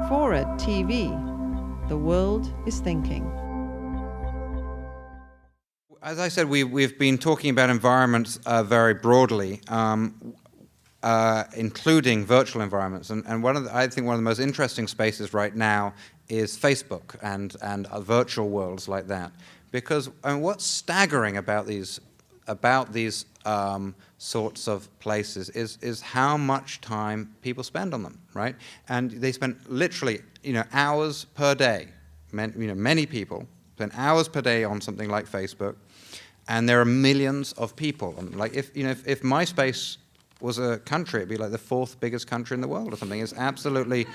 FORA.tv. The world is thinking. As I said, we've been talking about environments very broadly, including virtual environments. And I think one of the most interesting spaces right now is Facebook and virtual worlds like that. Because what's staggering about these sorts of places is how much time people spend on them, right? And they spend literally, hours per day. Many people spend hours per day on something like Facebook, and there are millions of people. And like if MySpace was a country, it'd be like the 4th biggest country in the world or something. It's absolutely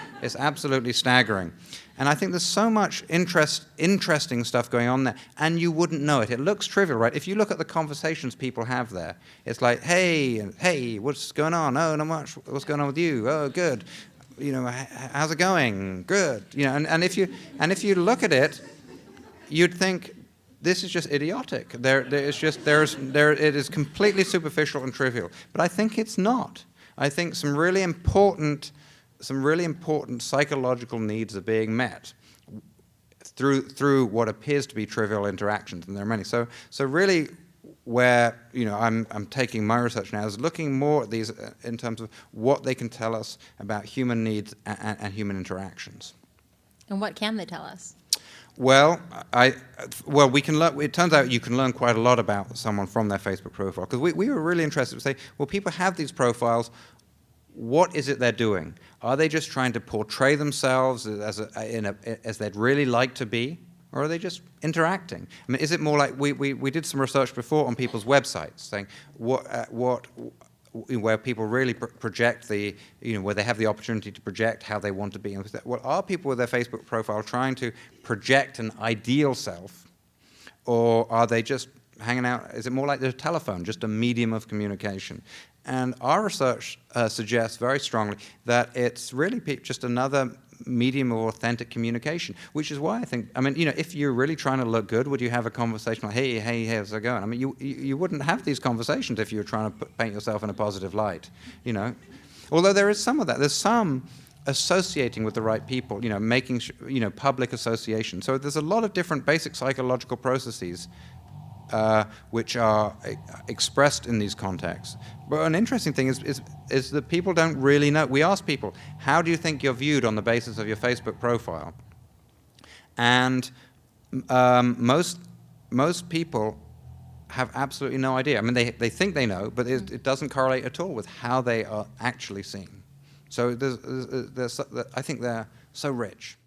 staggering. And I think there's so much interesting stuff going on there, and you wouldn't know it. It looks trivial, right? If you look at the conversations people have there, it's like, hey, what's going on? Oh, not much. What's going on with you? Oh, good. How's it going? Good. And if you look at it, you'd think, this is just idiotic. It is completely superficial and trivial. But I think it's not. I think some really important psychological needs are being met through what appears to be trivial interactions, and there are many. So really, where I'm taking my research now is looking more at these in terms of what they can tell us about human needs and human interactions. And what can they tell us? Well, we can learn. It turns out you can learn quite a lot about someone from their Facebook profile, because we were really interested to say, well, people have these profiles. What is it they're doing? Are they just trying to portray themselves as they'd really like to be, or are they just interacting? I mean, is it more like we did some research before on people's websites, saying where people really project where they have the opportunity to project how they want to be. Well, are people with their Facebook profile trying to project an ideal self, or are they just hanging out? Is it more like the telephone, just a medium of communication? And our research suggests very strongly that it's really just another medium of authentic communication, which is why I think, if you're really trying to look good, would you have a conversation like, hey, how's it going? You wouldn't have these conversations if you were trying to paint yourself in a positive light, Although there is some of that. There's some associating with the right people, making, public association. So there's a lot of different basic psychological processes which are expressed in these contexts. But an interesting thing is that people don't really know. We ask people, how do you think you're viewed on the basis of your Facebook profile? And most people have absolutely no idea. They think they know, but it doesn't correlate at all with how they are actually seen. So I think they're so rich.